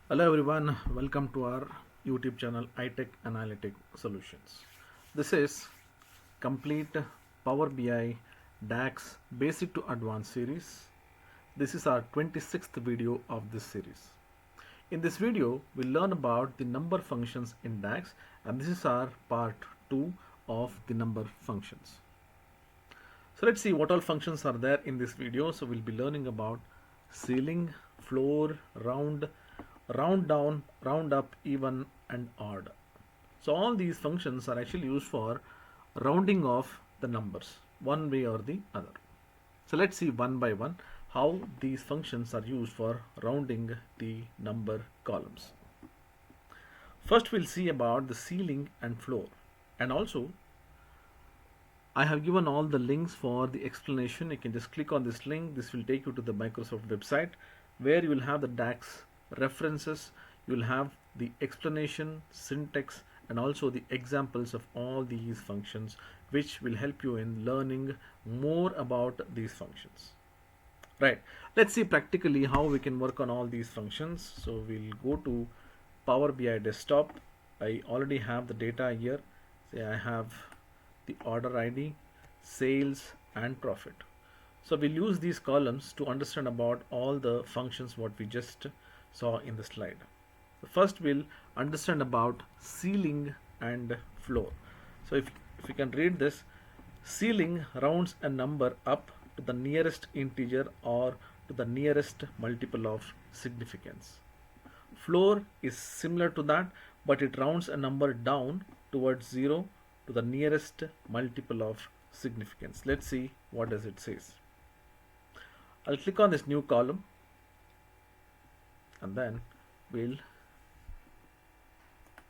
Hello everyone, welcome to our YouTube channel iTech Analytic Solutions. This is complete Power BI DAX Basic to Advanced series. This is our 26th video of this series. In this video, we'll learn about the number functions in DAX, and this is our part 2 of the number functions. So let's see what all functions are there in this video. So we'll be learning about ceiling, floor, round, round down, round up, even and odd. So all these functions are actually used for rounding off the numbers one way or the other. So let's see one by one how these functions are used for rounding the number columns. First we'll see about the ceiling and floor, and also I have given all the links for the explanation. You can just click on this link. This will take you to the Microsoft website where you will have the DAX references, you will have the explanation, syntax, and also the examples of all these functions, which will help you in learning more about these functions. Right, let's see practically how we can work on all these functions. So we'll go to Power BI desktop. I already have the data here. Say I have the order ID, sales, and profit. So we'll use these columns to understand about all the functions what we just saw in the slide. So first we'll understand about ceiling and floor. So if you can read this, ceiling rounds a number up to the nearest integer or to the nearest multiple of significance. Floor is similar to that, but it rounds a number down towards 0 to the nearest multiple of significance. Let's see what does it says. I'll click on this new column, and then we'll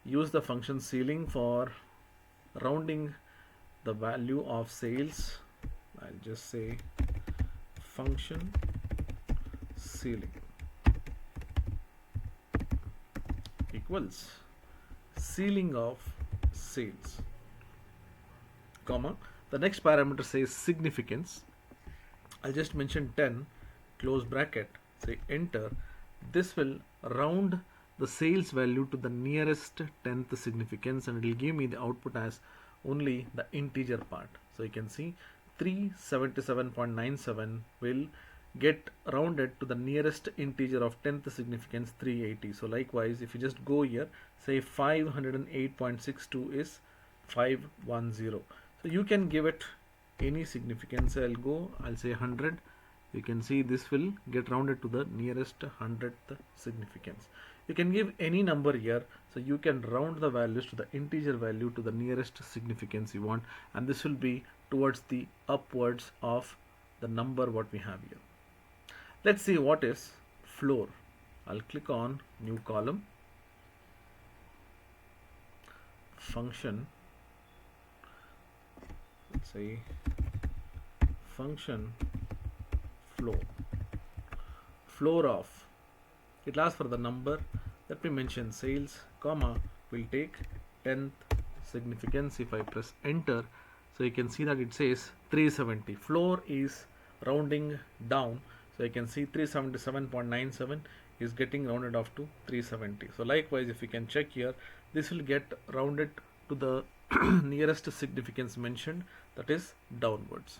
use the function ceiling for rounding the value of sales. I'll just say function ceiling equals ceiling of sales, comma, the next parameter says significance. I'll just mention 10, close bracket, say enter. This will round the sales value to the nearest 10th significance, and it will give me the output as only the integer part. So you can see 377.97 will get rounded to the nearest integer of 10th significance, 380. So likewise, if you just go here, say 508.62 is 510. So you can give it any significance. I'll say 100. You can see this will get rounded to the nearest 100th significance. You can give any number here, so you can round the values to the integer value to the nearest significance you want, and this will be towards the upwards of the number what we have here. Let's see what is floor. I'll click on new column, function, let's say function floor of, it asks for the number. Let me mention sales, comma, will take 10th significance. If I press enter, so you can see that it says 370. Floor is rounding down, so you can see 377.97 is getting rounded off to 370. So likewise, if you can check here, this will get rounded to the nearest significance mentioned, that is downwards.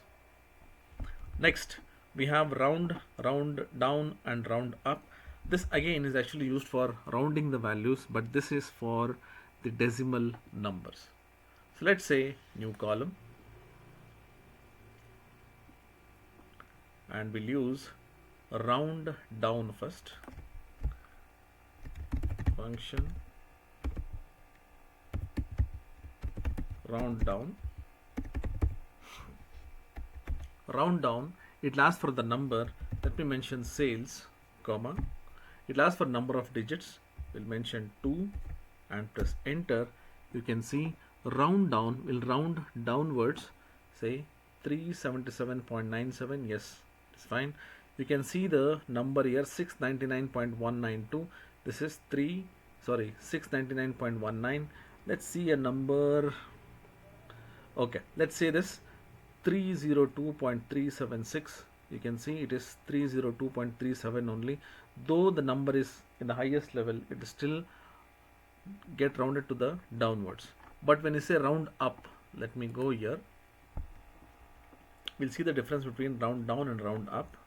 Next we have round, round down, and round up. This again is actually used for rounding the values, but this is for the decimal numbers. So let's say new column, and we'll use round down first, function round down. Round down, it asks for the number. Let me mention sales, comma, it asks for number of digits. We'll mention 2 and press enter. You can see round down will round downwards, say 377.97. yes, it's fine. You can see the number here, 699.192. this is 699.19. let's see a number. Okay, let's say this 302.376. You can see it is 302.37 only. Though the number is in the highest level, it is still get rounded to the downwards. But when you say round up, let me go here. We'll see the difference between round down and round up.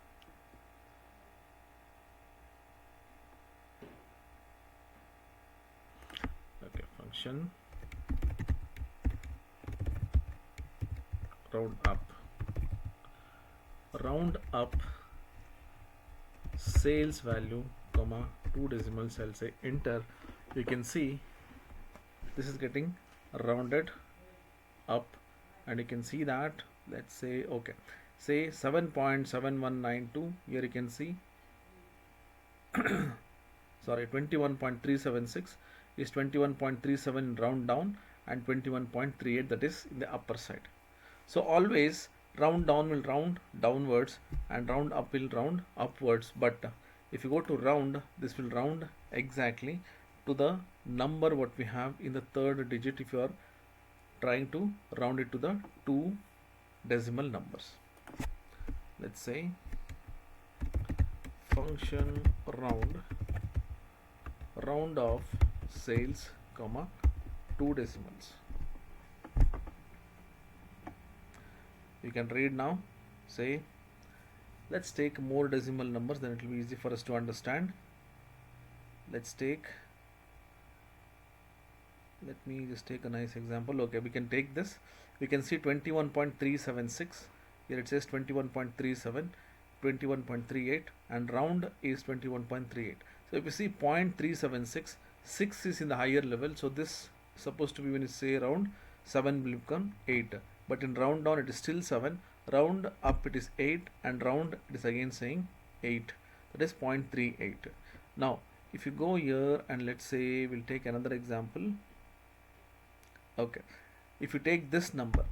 Okay, function round up. Round up sales value, comma, 2 decimals, I'll say enter. You can see this is getting rounded up, and you can see that, let's say, okay, say 7.7192. Here you can see sorry, 21.376 is 21.37 round down, and 21.38 that is in the upper side. So always round down will round downwards and round up will round upwards, but if you go to round, this will round exactly to the number what we have in the third digit if you are trying to round it to the 2 decimal numbers. Let's say function round of sales, comma, 2 decimals. You can read now. Say, let's take more decimal numbers, then it will be easy for us to understand. Let's take, let me just take a nice example. Okay, we can take this. We can see 21.376. Here it says 21.37, 21.38, and round is 21.38. So if you see 0.376, 6 is in the higher level. So this is supposed to be, when you say round, 7 will become 8. But in round down it is still 7, round up it is 8, and round it is again saying 8. That is 0.38. Now if you go here and let's say we'll take another example. Okay, if you take this number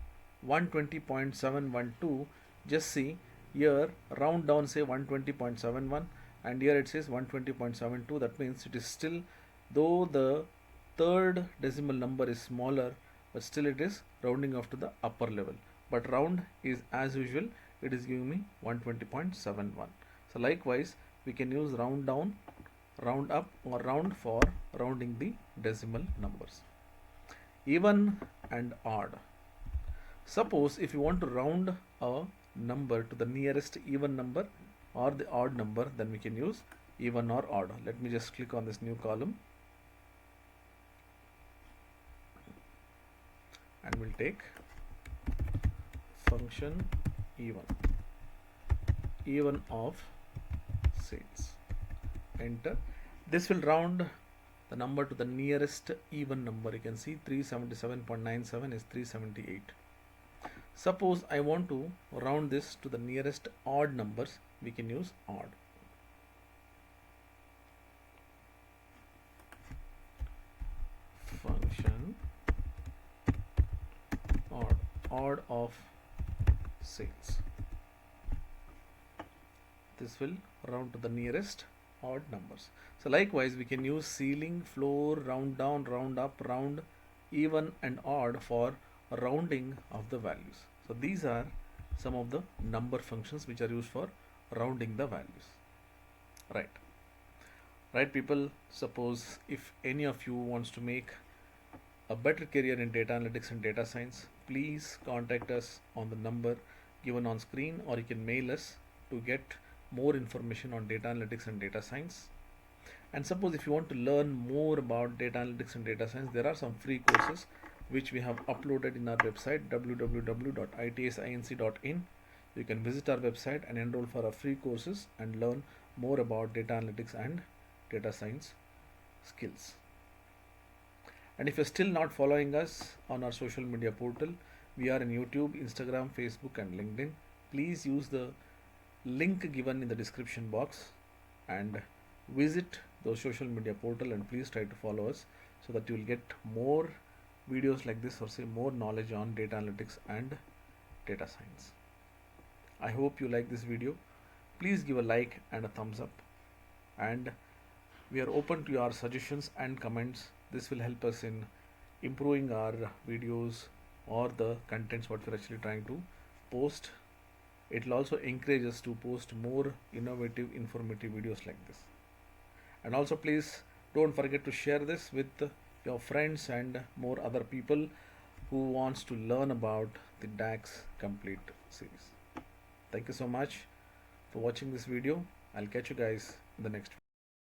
120.712, just see here round down say 120.71, and here it says 120.72. that means it is still, though the third decimal number is smaller, but still it is rounding off to the upper level. But round is as usual, it is giving me 120.71. So likewise we can use round down, round up, or round for rounding the decimal numbers. Even and odd. Suppose if you want to round a number to the nearest even number or the odd number, then we can use even or odd. Let me just click on this new column, and we'll take function even of sales. Enter. This will round the number to the nearest even number. You can see 377.97 is 378. Suppose I want to round this to the nearest odd numbers, we can use odd. Function odd of sales. This will round to the nearest odd numbers. So likewise we can use ceiling, floor, round down, round up, round, even and odd for rounding of the values. So these are some of the number functions which are used for rounding the values. Right people, suppose if any of you wants to make a better career in data analytics and data science, please contact us on the number given on screen, or you can mail us to get more information on data analytics and data science. And suppose if you want to learn more about data analytics and data science, there are some free courses which we have uploaded in our website www.itsinc.in. You can visit our website and enroll for our free courses and learn more about data analytics and data science skills. And if you're still not following us on our social media portal, we are in YouTube, Instagram, Facebook and LinkedIn. Please use the link given in the description box and visit those social media portal, and please try to follow us so that you will get more videos like this, or say more knowledge on data analytics and data science. I hope you like this video. Please give a like and a thumbs up, and we are open to your suggestions and comments. This will help us in improving our videos or the contents what we're actually trying to post It will also encourage us to post more innovative, informative videos like this. And also please don't forget to share this with your friends and more other people who wants to learn about the DAX complete series. Thank you so much for watching this video. I'll catch you guys in the next video.